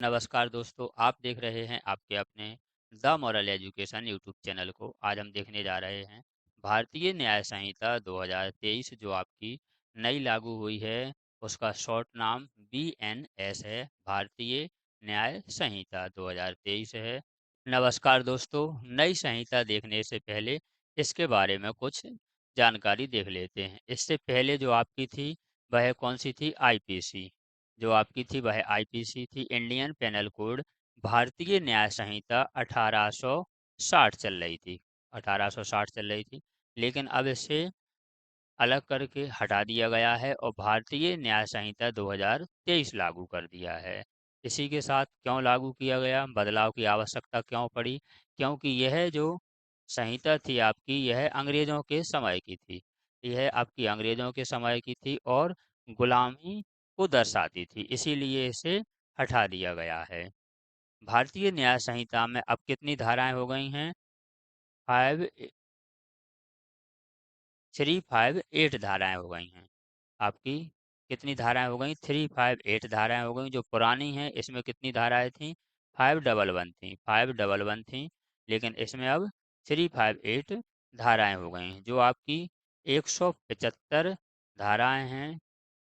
नमस्कार दोस्तों, आप देख रहे हैं आपके अपने the moral education YouTube channel को। आज हम देखने जा रहे हैं भारतीय न्याय संहिता 2023 जो आपकी नई लागू हुई है। उसका शॉर्ट नाम BNS है, भारतीय न्याय संहिता 2023 है। नमस्कार दोस्तों, नई संहिता देखने से पहले इसके बारे में कुछ जानकारी देख लेते हैं। इससे पहले जो आपकी थी वह कौन सी थी? IPC। जो आपकी थी वह आईपीसी थी, इंडियन पेनल कोड। भारतीय न्याय संहिता 1860 चल रही थी, 1860 चल रही थी। लेकिन अब इसे अलग करके हटा दिया गया है और भारतीय न्याय संहिता 2023 लागू कर दिया है। इसी के साथ क्यों लागू किया गया, बदलाव की आवश्यकता क्यों पड़ी? क्योंकि यह जो संहिता थी आपकी, यह अंग्रेजों के समय की थी। यह आपकी अंग्रेजों के समय की थी और गुलामी को दर्शाती थी, इसीलिए इसे हटा दिया गया है। भारतीय न्याय संहिता में अब कितनी धाराएं हो गई हैं? फाइव 358 धाराएं हो गई हैं। आपकी कितनी धाराएं हो गई? 358 धाराएं हो गई। जो पुरानी हैं इसमें कितनी धाराएं थी? 511 थी, 511 थी। लेकिन इसमें अब 358 धाराएं हो गई हैं। जो आपकी 175 धाराएं हैं,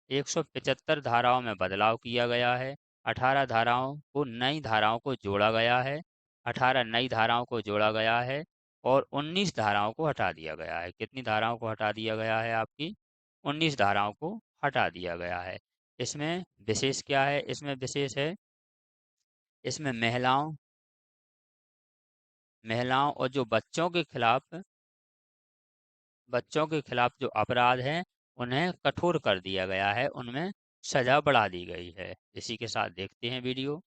175 धाराओं में बदलाव किया गया है। 18 धाराओं को नई धाराओं को जोड़ा गया है, 18 नई धाराओं को जोड़ा गया है और 19 धाराओं को हटा दिया गया है। कितनी धाराओं को हटा दिया गया है? आपकी 19 धाराओं को हटा दिया गया है। इसमें विशेष क्या है? इसमें विशेष है, इसमें महिलाओं और जो बच्चों के खिलाफ जो अपराध हैं उन्हें कठोर कर दिया गया है, उनमें सजा बढ़ा दी गई है। इसी के साथ देखते हैं वीडियो।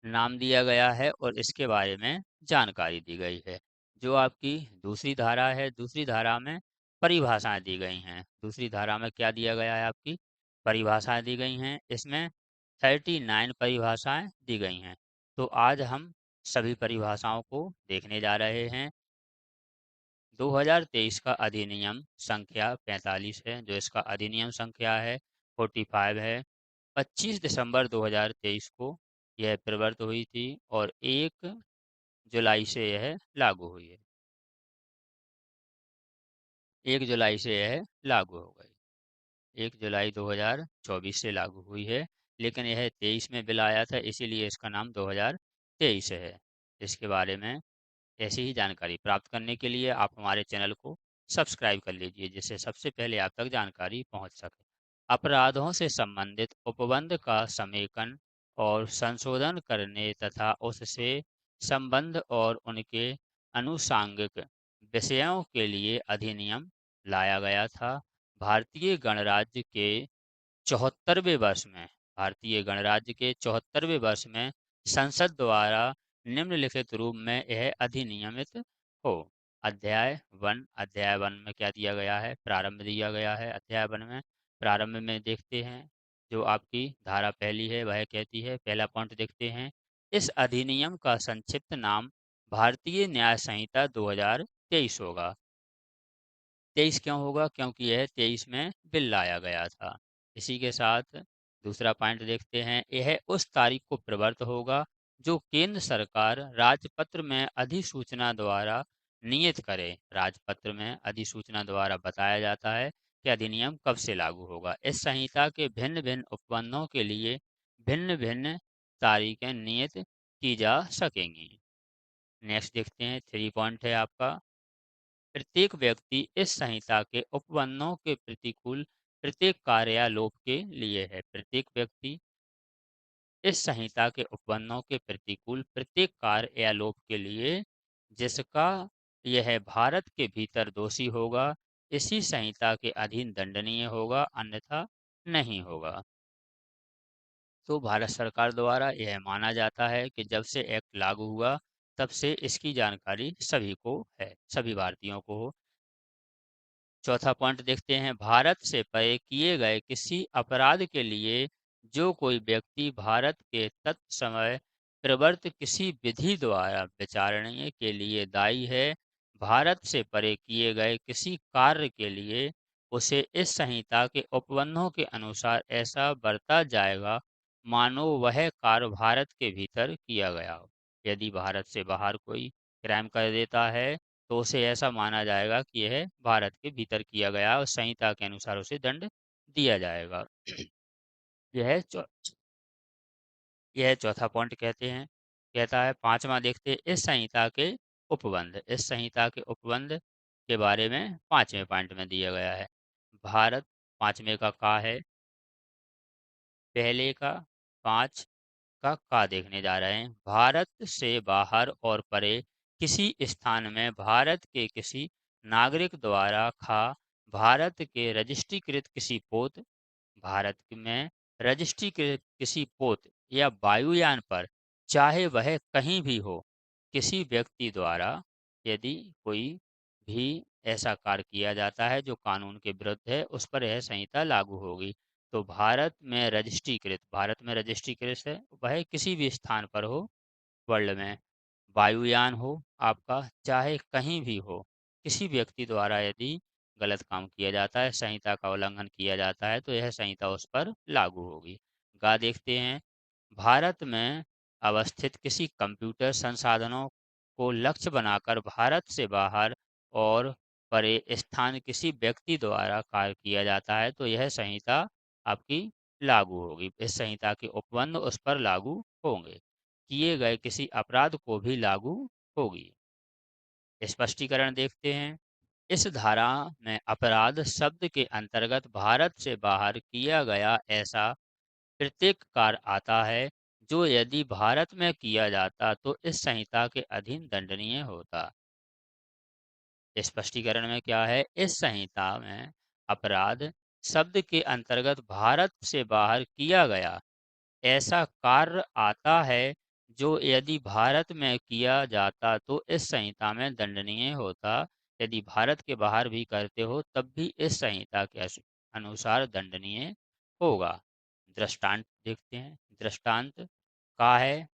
नाम दिया गया है और इसके बारे में जानकारी दी गई है। जो आपकी दूसरी धारा है, दूसरी धारा में परिभाषाएं दी गई हैं। दूसरी धारा में क्या दिया गया है? आपकी परिभाषाएं दी गई हैं। इसमें 39 परिभाषाएं दी गई हैं। तो आज हम सभी परिभाषाओं को देखने जा रहे हैं। 2023 का अधिनियम संख्या 45 है, जो इसका अधिनियम संख्या है 45 है। 25 दिसंबर 2023 को यह प्रवर्त हुई थी और 1 जुलाई से यह लागू हुई है। 1 जुलाई से यह लागू हो गई। 1 जुलाई 2024 से लागू हुई है, लेकिन यह 23 में बिल आया था, इसीलिए इसका नाम 2023 है। इसके बारे में ऐसी ही जानकारी प्राप्त करने के लिए आप हमारे चैनल को सब्सक्राइब कर लीजिए, जिससे सबसे पहले आप तक जानकारी पहुंच सके। अपराधों से संबंधित उपबंध का समेकन और संशोधन करने तथा उससे संबंध और उनके आनुषांगिक विषयों के लिए अधिनियम लाया गया था। भारतीय गणराज्य के 74वें वर्ष में भारतीय गणराज्य के 74वें वर्ष में संसद द्वारा निम्नलिखित रूप में यह अधिनियमित हो। अध्याय वन में क्या दिया गया है? प्रारंभ दिया गया है। अध्याय वन में प्रारंभ में देखते हैं, जो आपकी धारा पहली है वह कहती है, पहला पॉइंट देखते हैं, इस अधिनियम का संक्षिप्त नाम भारतीय न्याय संहिता 2023 होगा। 23 क्यों होगा? क्योंकि यह 23 में बिल लाया गया था। इसी के साथ दूसरा पॉइंट देखते हैं, यह उस तारीख को प्रवर्त होगा जो केंद्र सरकार राजपत्र में अधिसूचना द्वारा नियत करे। राजपत्र में अधिसूचना द्वारा बताया जाता है कि अधिनियम कब से लागू होगा। इस संहिता के भिन्न भिन्न उपबंधों के लिए भिन्न भिन्न तारीखें नियत की जा सकेंगी। नेक्स्ट देखते हैं, 3 पॉइंट है आपका, प्रत्येक व्यक्ति इस संहिता के उपबंधों के प्रतिकूल प्रत्येक कार्यालोप के लिए है। प्रत्येक व्यक्ति इस संहिता के उपबंधों के प्रतिकूल प्रत्येक कार्यालोप के लिए जिसका यह भारत के भीतर दोषी होगा, इसी संहिता के अधीन दंडनीय होगा, अन्यथा नहीं होगा। तो भारत सरकार द्वारा यह माना जाता है कि जब से एक्ट लागू हुआ तब से इसकी जानकारी सभी को है, सभी भारतीयों को हो। चौथा पॉइंट देखते हैं, भारत से परे किए गए किसी अपराध के लिए जो कोई व्यक्ति भारत के तत्समय प्रवर्त किसी विधि द्वारा विचारणीय के लिए दायी है, भारत से परे किए गए किसी कार्य के लिए उसे इस संहिता के उपबंधों के अनुसार ऐसा बरता जाएगा मानो वह कार्य भारत के भीतर किया गया हो। यदि भारत से बाहर कोई क्राइम कर देता है, तो उसे ऐसा माना जाएगा कि यह भारत के भीतर किया गया है और संहिता के अनुसार उसे दंड दिया जाएगा। यह चौ यह चौथा पॉइंट कहते हैं। कहता है 5वां देखते हैं इस संहिता के उपबंध। इस संहिता के उपबंध के बारे में 5वें पॉइंट में दिया गया है। भारत 5वें का है, पहले का 5 का देखने जा रहे हैं। भारत से बाहर और परे किसी स्थान में भारत के किसी नागरिक द्वारा भारत के रजिस्ट्रीकृत किसी पोत, भारत में रजिस्ट्रीकृत किसी पोत या वायुयान पर, चाहे वह कहीं भी हो, किसी व्यक्ति द्वारा यदि कोई भी ऐसा कार्य किया जाता है जो कानून के विरुद्ध है, उस पर यह संहिता लागू होगी। तो भारत में रजिस्ट्रीकृत है, वह किसी भी स्थान पर हो वर्ल्ड में, वायुयान हो आपका, चाहे कहीं भी हो, किसी व्यक्ति द्वारा यदि गलत काम किया जाता है, संहिता का उल्लंघन किया जाता है, तो यह संहिता उस पर लागू होगी। देखते हैं, भारत में अवस्थित किसी कंप्यूटर संसाधनों को लक्ष्य बनाकर भारत से बाहर और परे स्थान किसी व्यक्ति द्वारा कार्य किया जाता है, तो यह संहिता आपकी लागू होगी। इस संहिता के उपबंध उस पर लागू होंगे। किए गए किसी अपराध को भी लागू होगी। स्पष्टीकरण देखते हैं। इस धारा में अपराध शब्द के अंतर्गत भारत से बाहर किया गया ऐसा प्रत्येक कार्य आता है जो यदि भारत में किया जाता तो इस संहिता के अधीन दंडनीय होता। स्पष्टीकरण में क्या है, इस संहिता में अपराध शब्द के अंतर्गत भारत से बाहर किया गया ऐसा कार्य आता है जो यदि भारत में किया जाता तो इस संहिता में दंडनीय होता। यदि भारत के बाहर भी करते हो तब भी इस संहिता के अनुसार दंडनीय होगा। दृष्टांत देखते हैं। दृष्टांत का है,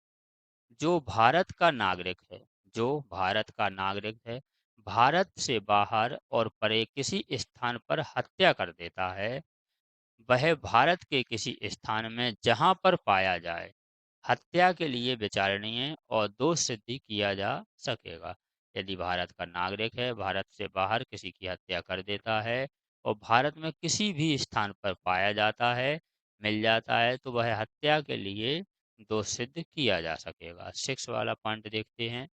जो भारत का नागरिक है, जो भारत का नागरिक है, भारत से बाहर और परे किसी स्थान पर हत्या कर देता है, वह भारत के किसी स्थान में जहां पर पाया जाए हत्या के लिए विचारणीय और दोष सिद्धि किया जा सकेगा। यदि भारत का नागरिक है, भारत से बाहर किसी की हत्या कर देता है और भारत में किसी भी स्थान पर पाया जाता है, मिल जाता है, तो वह हत्या के लिए दोष सिद्ध किया जा सकेगा। 6 वाला पॉइंट देखते हैं।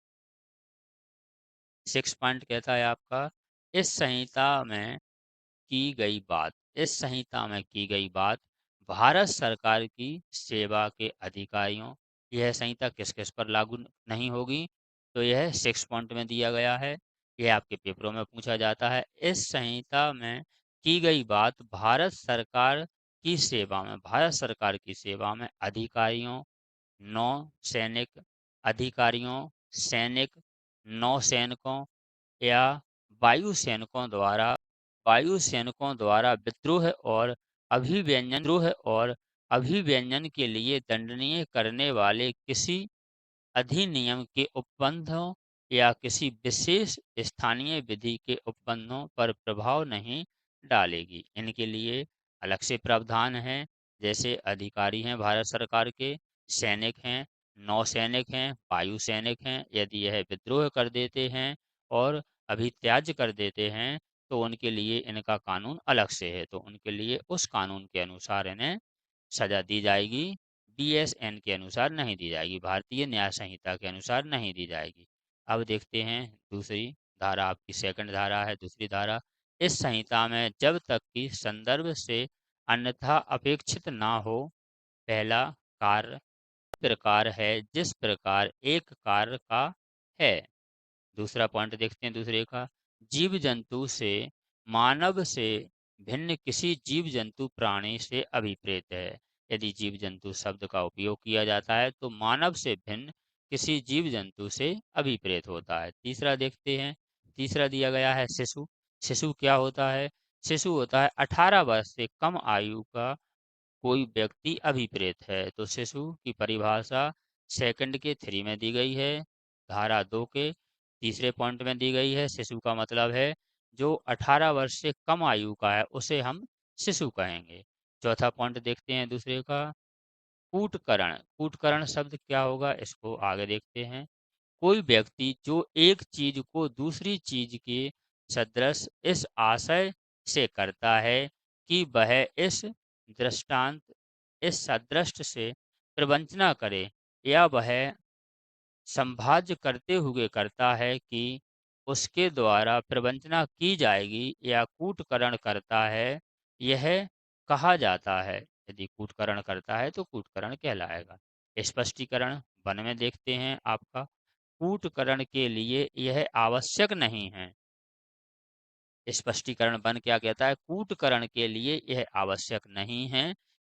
6 पॉइंट कहता है आपका, इस संहिता में की गई बात, इस संहिता में की गई बात भारत सरकार की सेवा के अधिकारियों, यह संहिता किस किस पर लागू नहीं होगी, तो यह 6 पॉइंट में दिया गया है। यह आपके पेपरों में पूछा जाता है। इस संहिता में की गई बात भारत सरकार की सेवा में, भारत सरकार की सेवा में अधिकारियों, नौ सैनिक अधिकारियों, सैनिक, नौसैनिकों या वायु सैनिकों द्वारा विद्रोह और अभिव्यंजन के लिए दंडनीय करने वाले किसी अधिनियम के उपबंधों या किसी विशेष स्थानीय विधि के उपबंधों पर प्रभाव नहीं डालेगी। इनके लिए अलग से प्रावधान हैं, जैसे अधिकारी हैं भारत सरकार के, सैनिक हैं, नौसैनिक हैं, वायु सैनिक हैं। यदि यह विद्रोह कर देते हैं और अभित्याज्य कर देते हैं, तो उनके लिए इनका कानून अलग से है, तो उनके लिए उस कानून के अनुसार इन्हें सजा दी जाएगी। बीएसएन के अनुसार नहीं दी जाएगी, भारतीय न्याय संहिता के अनुसार नहीं दी जाएगी। अब देखते हैं दूसरी धारा, आपकी सेकंड धारा है, दूसरी धारा। इस संहिता में जब तक कि संदर्भ से अन्यथा अपेक्षित ना हो, पहला कार्य प्रकार है जिस प्रकार एक कार्य का है। दूसरा पॉइंट देखते हैं दूसरे का, जीव जंतु से मानव से भिन्न किसी जीव जंतु प्राणी से अभिप्रेत है। यदि जीव जंतु शब्द का उपयोग किया जाता है तो मानव से भिन्न किसी जीव जंतु से अभिप्रेत होता है। तीसरा देखते हैं। तीसरा दिया गया है शिशु। शिशु क्या होता है? शिशु होता है 18 वर्ष से कम आयु का कोई व्यक्ति अभिप्रेत है। तो शिशु की परिभाषा सेकंड के 3 में दी गई है, धारा 2 के तीसरे पॉइंट में दी गई है। शिशु का मतलब है जो 18 वर्ष से कम आयु का है, उसे हम शिशु कहेंगे। चौथा पॉइंट देखते हैं दूसरे का, कूटकरण, कूटकरण शब्द क्या होगा इसको आगे देखते हैं। कोई व्यक्ति जो एक चीज को दूसरी चीज के सदृश इस आशय से करता है कि वह दृष्टांत इस सदृष्ट से प्रवंचना करे, या वह संभाज्य करते हुए करता है कि उसके द्वारा प्रवंचना की जाएगी, या कूटकरण करता है, यह कहा जाता है। यदि कूटकरण करता है तो कूटकरण कहलाएगा। स्पष्टीकरण वन में देखते हैं आपका। कूटकरण के लिए यह आवश्यक नहीं है। स्पष्टीकरण वन क्या कहता है? कूटकरण के लिए यह आवश्यक नहीं है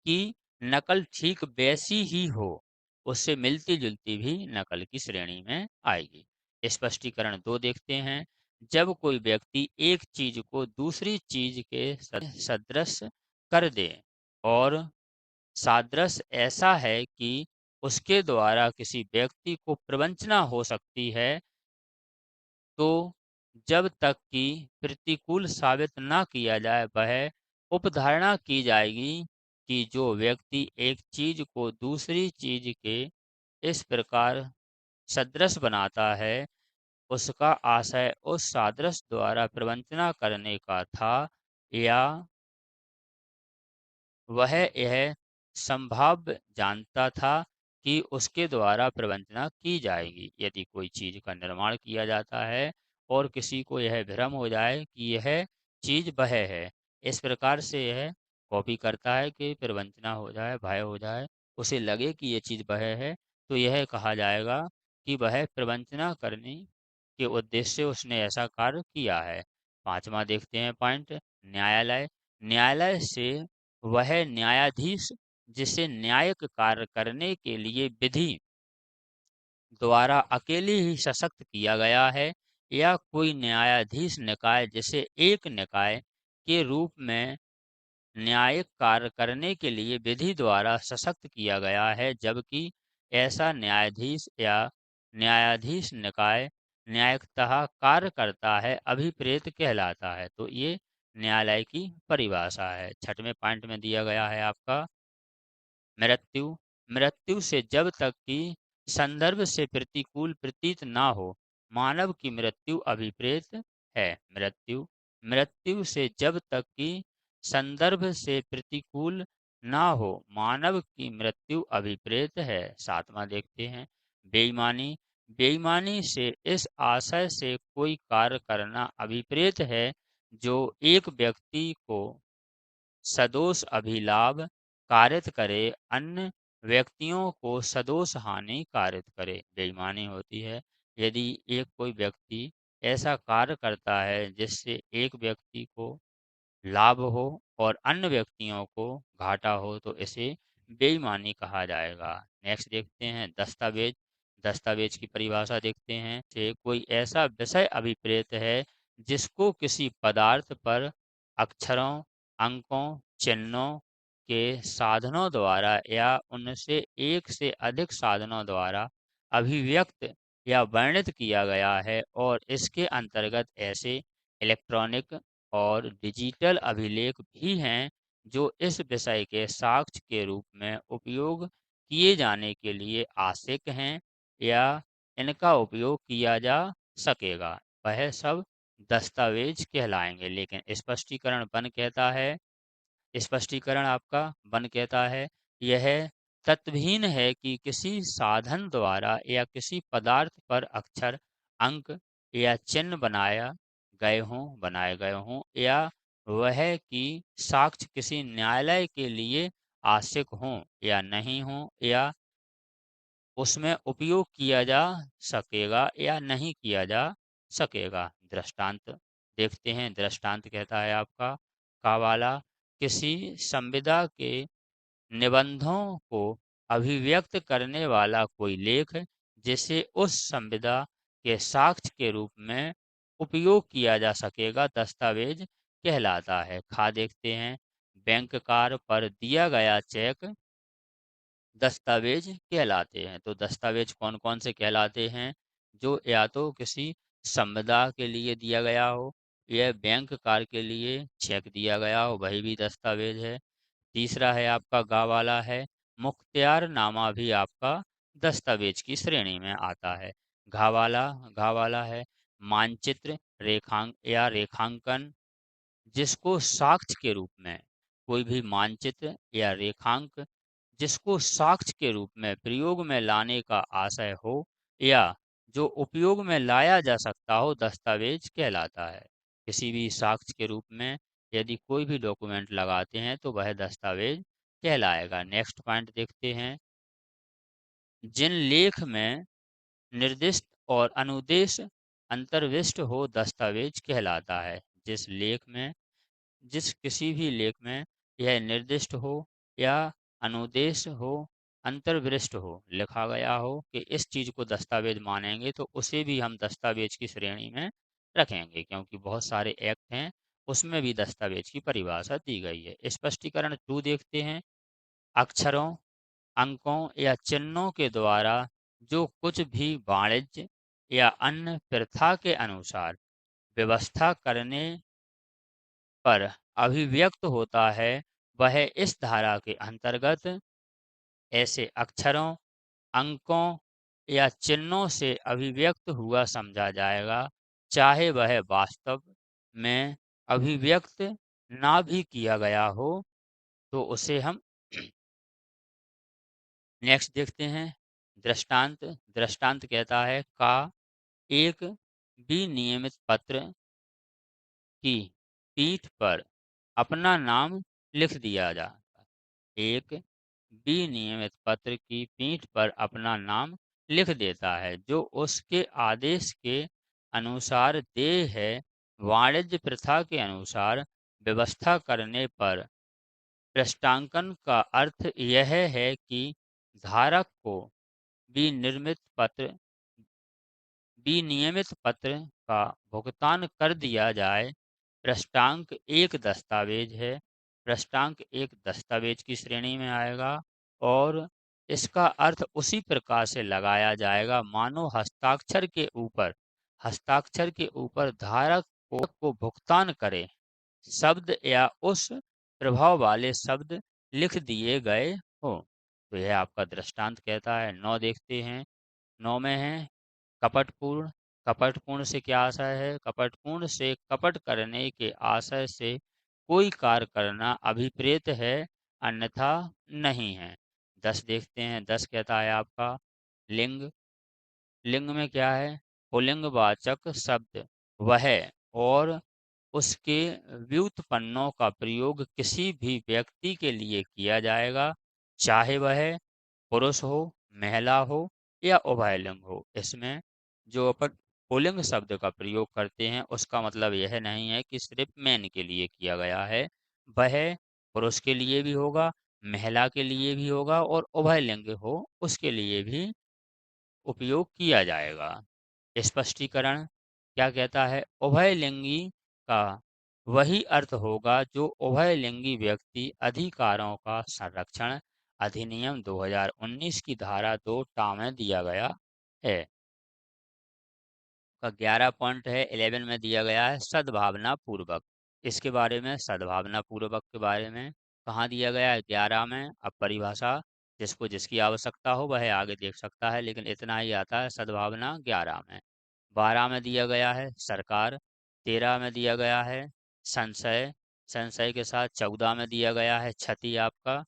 कि नकल ठीक वैसी ही हो, उससे मिलती जुलती भी नकल की श्रेणी में आएगी। स्पष्टीकरण दो देखते हैं। जब कोई व्यक्ति एक चीज को दूसरी चीज के सदृश कर दे, और सादृश्य ऐसा है कि उसके द्वारा किसी व्यक्ति को प्रवंचना हो सकती है, तो जब तक कि प्रतिकूल साबित न किया जाए, वह उपधारणा की जाएगी कि जो व्यक्ति एक चीज को दूसरी चीज के इस प्रकार सदृश बनाता है, उसका आशय उस सादृश्य द्वारा प्रवंचना करने का था, या वह यह संभाव्य जानता था कि उसके द्वारा प्रवंचना की जाएगी। यदि कोई चीज का निर्माण किया जाता है और किसी को यह भ्रम हो जाए कि यह चीज वह है, इस प्रकार से यह कॉपी करता है कि प्रवंचना हो जाए, भय हो जाए, उसे लगे कि ये चीज वह है, तो यह कहा जाएगा कि वह प्रवंचना करने के उद्देश्य से उसने ऐसा कार्य किया है। पांचवा देखते हैं पॉइंट, न्यायालय। न्यायालय से वह न्यायाधीश जिसे न्यायिक कार्य करने के लिए विधि द्वारा अकेले ही सशक्त किया गया है, या कोई न्यायाधीश निकाय जिसे एक निकाय के रूप में न्यायिक कार्य करने के लिए विधि द्वारा सशक्त किया गया है, जबकि ऐसा न्यायाधीश या न्यायाधीश निकाय न्यायिकतः कार्य करता है, अभिप्रेत कहलाता है। तो ये न्यायालय की परिभाषा है। छठवें पॉइंट में दिया गया है आपका मृत्यु। मृत्यु से जब तक कि संदर्भ से प्रतिकूल प्रतीत ना हो, मानव की मृत्यु अभिप्रेत है। मृत्यु मृत्यु से जब तक कि संदर्भ से प्रतिकूल ना हो, मानव की मृत्यु अभिप्रेत है। सातवां देखते हैं, बेईमानी। बेईमानी से इस आशय से कोई कार्य करना अभिप्रेत है जो एक व्यक्ति को सदोष अभिलाभ कारित करे, अन्य व्यक्तियों को सदोष हानि कारित करे। बेईमानी होती है यदि एक कोई व्यक्ति ऐसा कार्य करता है जिससे एक व्यक्ति को लाभ हो और अन्य व्यक्तियों को घाटा हो, तो इसे बेईमानी कहा जाएगा। नेक्स्ट देखते हैं दस्तावेज। दस्तावेज की परिभाषा देखते हैं, से कोई ऐसा विषय अभिप्रेत है जिसको किसी पदार्थ पर अक्षरों, अंकों, चिन्हों के साधनों द्वारा या उनसे एक से अधिक साधनों द्वारा अभिव्यक्त या वर्णित किया गया है, और इसके अंतर्गत ऐसे इलेक्ट्रॉनिक और डिजिटल अभिलेख भी हैं जो इस विषय के साक्ष्य के रूप में उपयोग किए जाने के लिए आवश्यक हैं, या इनका उपयोग किया जा सकेगा। वह सब दस्तावेज कहलाएंगे। लेकिन स्पष्टीकरण वन कहता है, स्पष्टीकरण आपका वन कहता है, यह तत्वहीन है कि किसी साधन द्वारा या किसी पदार्थ पर अक्षर, अंक या चिन्ह बनाए गए हों, या वह कि साक्ष्य किसी न्यायालय के लिए आवश्यक हों या नहीं हों, या उसमें उपयोग किया जा सकेगा या नहीं किया जा सकेगा। दृष्टांत देखते हैं। दृष्टांत कहता है आपका कावाला, किसी संविदा के निबंधों को अभिव्यक्त करने वाला कोई लेख जिसे उस संविदा के साक्ष्य के रूप में उपयोग किया जा सकेगा, दस्तावेज कहलाता है। खा देखते हैं, बैंक कार्य पर दिया गया चेक दस्तावेज कहलाते हैं। तो दस्तावेज कौन कौन से कहलाते हैं? जो या तो किसी संविदा के लिए दिया गया हो, या बैंक कार्य के लिए चेक दिया गया हो, वही भी दस्तावेज है। तीसरा है आपका गावाला है, मुख्तियारनामा भी आपका दस्तावेज की श्रेणी में आता है। घ वाला है मानचित्र, रेखांकन, जिसको साक्ष्य के रूप में, कोई भी मानचित्र या रेखांक जिसको साक्ष्य के रूप में प्रयोग में लाने का आशय हो या जो उपयोग में लाया जा सकता हो, दस्तावेज कहलाता है। किसी भी साक्ष्य के रूप में यदि कोई भी डॉक्यूमेंट लगाते हैं तो वह दस्तावेज कहलाएगा। नेक्स्ट पॉइंट देखते हैं। जिन लेख में निर्दिष्ट और अनुदेश अंतर्विष्ट हो, दस्तावेज कहलाता है। जिस लेख में, जिस किसी भी लेख में यह निर्दिष्ट हो या अनुदेश हो, अंतर्वृष्ट हो, लिखा गया हो कि इस चीज को दस्तावेज मानेंगे, तो उसे भी हम दस्तावेज की श्रेणी में रखेंगे, क्योंकि बहुत सारे एक्ट हैं उसमें भी दस्तावेज की परिभाषा दी गई है। स्पष्टीकरण 2 देखते हैं। अक्षरों, अंकों या चिन्हों के द्वारा जो कुछ भी वाणिज्य या अन्य प्रथा के अनुसार व्यवस्था करने पर अभिव्यक्त होता है, वह इस धारा के अंतर्गत ऐसे अक्षरों, अंकों या चिन्हों से अभिव्यक्त हुआ समझा जाएगा, चाहे वह वास्तव में अभिव्यक्त ना भी किया गया हो, तो उसे हम नेक्स्ट देखते हैं। दृष्टांत। दृष्टांत कहता है का एक विनियमित पत्र की पीठ पर अपना नाम लिख दिया जाता है। एक विनियमित पत्र की पीठ पर अपना नाम लिख देता है, जो उसके आदेश के अनुसार देय है। वाणिज्य प्रथा के अनुसार व्यवस्था करने पर पृष्ठांकन का अर्थ यह है कि धारक को विनिर्मित पत्र विनियमित पत्र का भुगतान कर दिया जाए। पृष्ठांक एक दस्तावेज है। पृष्ठांक एक दस्तावेज की श्रेणी में आएगा और इसका अर्थ उसी प्रकार से लगाया जाएगा मानो हस्ताक्षर के ऊपर धारक को भुगतान करे शब्द या उस प्रभाव वाले शब्द लिख दिए गए हो। तो यह आपका दृष्टांत कहता है। 9 देखते हैं। 9 में है कपटपूर्ण। कपटपूर्ण से क्या आशय है? कपटपूर्ण से कपट करने के आशय से कोई कार्य करना अभिप्रेत है, अन्यथा नहीं है। 10 देखते हैं। 10 कहता है आपका लिंग। लिंग में क्या है? पुल्लिंगवाचक शब्द वह और उसके व्युत्पन्नों का प्रयोग किसी भी व्यक्ति के लिए किया जाएगा, चाहे वह पुरुष हो, महिला हो या उभयलिंग हो। इसमें जो अपन पुल्लिंग शब्द का प्रयोग करते हैं उसका मतलब यह नहीं है कि सिर्फ मैन के लिए किया गया है। वह पुरुष के लिए भी होगा, महिला के लिए भी होगा और उभयलिंग हो उसके लिए भी उपयोग किया जाएगा। स्पष्टीकरण क्या कहता है? उभयलिंगी का वही अर्थ होगा जो उभयलिंगी व्यक्ति अधिकारों का संरक्षण अधिनियम 2019 की धारा 2 टा में दिया गया है। का 11 पॉइंट है। 11 में दिया गया है सद्भावना पूर्वक। इसके बारे में, सद्भावना पूर्वक के बारे में कहाँ दिया गया है? 11 में। अब परिभाषा जिसको जिसकी आवश्यकता हो वह आगे देख सकता है, लेकिन इतना ही आता है सद्भावना 11 में। 12 में दिया गया है सरकार। 13 में दिया गया है संशय। संशय के साथ 14 में दिया गया है क्षति। आपका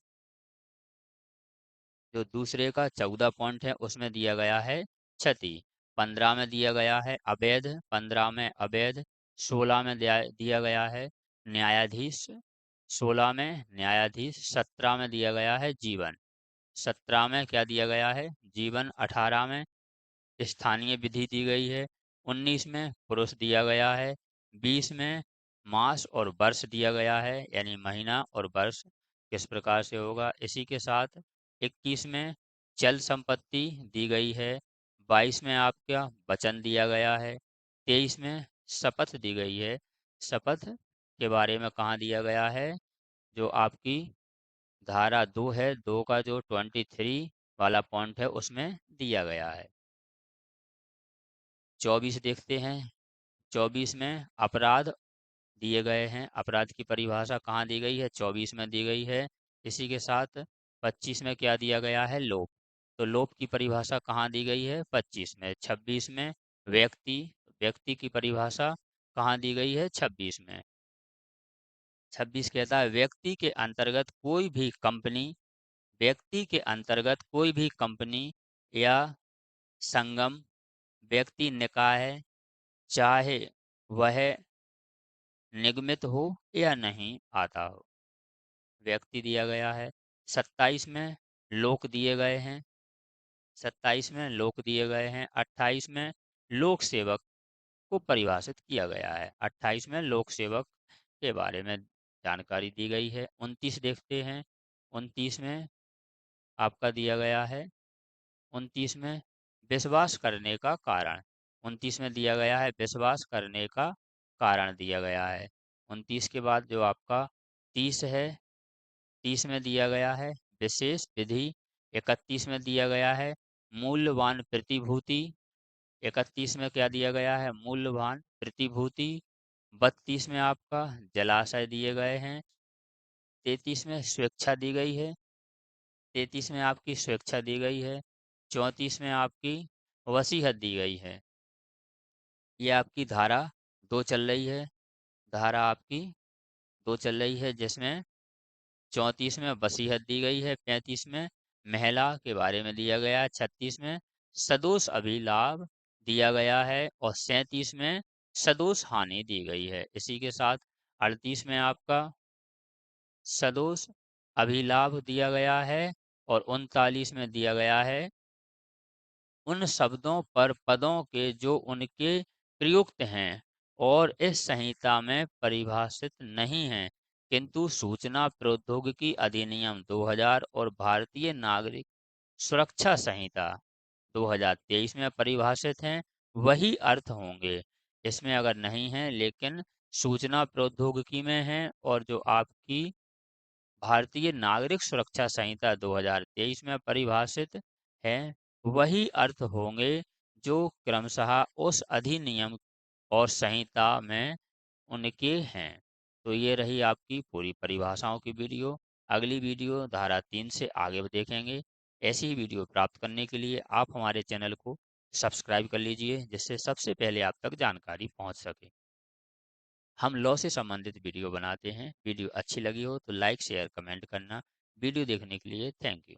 जो दूसरे का 14 पॉइंट है उसमें दिया गया है क्षति। 15 में दिया गया है अवैध। 15 में अवैध। 16 में दिया गया है न्यायाधीश। 16 में न्यायाधीश। 17 में दिया गया है जीवन। 17 में क्या दिया गया है? जीवन। 18 में स्थानीय विधि दी गई है। 19 में पुरुष दिया गया है। 20 में मास और वर्ष दिया गया है, यानी महीना और वर्ष किस प्रकार से होगा। इसी के साथ 21 में चल संपत्ति दी गई है। 22 में आपका वचन दिया गया है। 23 में शपथ दी गई है। शपथ के बारे में कहाँ दिया गया है? जो आपकी धारा 2 है, 2 का जो 23 वाला पॉइंट है उसमें दिया गया है। 24 देखते हैं। 24 में अपराध दिए गए हैं। अपराध की परिभाषा कहाँ दी गई है? 24 में दी गई है। इसी के साथ 25 में क्या दिया गया है? लोप। तो लोप की परिभाषा कहाँ दी गई है? 25 में। 26 में व्यक्ति, व्यक्ति की परिभाषा कहाँ दी गई है? 26 में। 26 कहता है व्यक्ति के अंतर्गत कोई भी कंपनी, व्यक्ति के अंतर्गत कोई भी कंपनी या संगम, व्यक्ति निकाय, चाहे वह निगमित हो या नहीं आता हो। व्यक्ति दिया गया है। 27 में लोक दिए गए हैं। 27 में लोक दिए गए हैं। 28 में लोक सेवक को परिभाषित किया गया है। 28 में लोक सेवक के बारे में जानकारी दी गई है। 29 देखते हैं। 29 में आपका दिया गया है। 29 में विश्वास करने का कारण। 29 में दिया गया है विश्वास करने का कारण दिया गया है। 29 के बाद जो आपका 30 है, 30 में दिया गया है विशेष विधि। 31 में दिया गया है मूल्यवान प्रतिभूति। 31 में क्या दिया गया है? मूल्यवान प्रतिभूति। 32 में आपका जलाशय दिए गए हैं। 33 में स्वेच्छा दी गई है। 33 में आपकी स्वेच्छा दी गई है। 34 में आपकी वसीयत दी गई है। ये आपकी धारा 2 चल रही है। धारा आपकी 2 चल रही है, जिसमें 34 में वसीयत दी गई है। 35 में महिला के बारे में दिया गया है। 36 में सदोष अभिलाभ दिया गया है और 37 में सदोष हानि दी गई है। इसी के साथ 38 में आपका सदोष अभिलाभ दिया गया है और 39 में दिया गया है उन शब्दों पर पदों के जो उनके प्रयुक्त हैं और इस संहिता में परिभाषित नहीं हैं, किंतु सूचना प्रौद्योगिकी अधिनियम 2000 और भारतीय नागरिक सुरक्षा संहिता 2023 में परिभाषित हैं, वही अर्थ होंगे। इसमें अगर नहीं है लेकिन सूचना प्रौद्योगिकी में है और जो आपकी भारतीय नागरिक सुरक्षा संहिता 2023 में परिभाषित है, वही अर्थ होंगे जो क्रमशः उस अधिनियम और संहिता में उनके हैं। तो ये रही आपकी पूरी परिभाषाओं की वीडियो। अगली वीडियो धारा 3 से आगे देखेंगे। ऐसी ही वीडियो प्राप्त करने के लिए आप हमारे चैनल को सब्सक्राइब कर लीजिए, जिससे सबसे पहले आप तक जानकारी पहुंच सके। हम लॉ से संबंधित वीडियो बनाते हैं। वीडियो अच्छी लगी हो तो लाइक शेयर कमेंट करना। वीडियो देखने के लिए थैंक यू।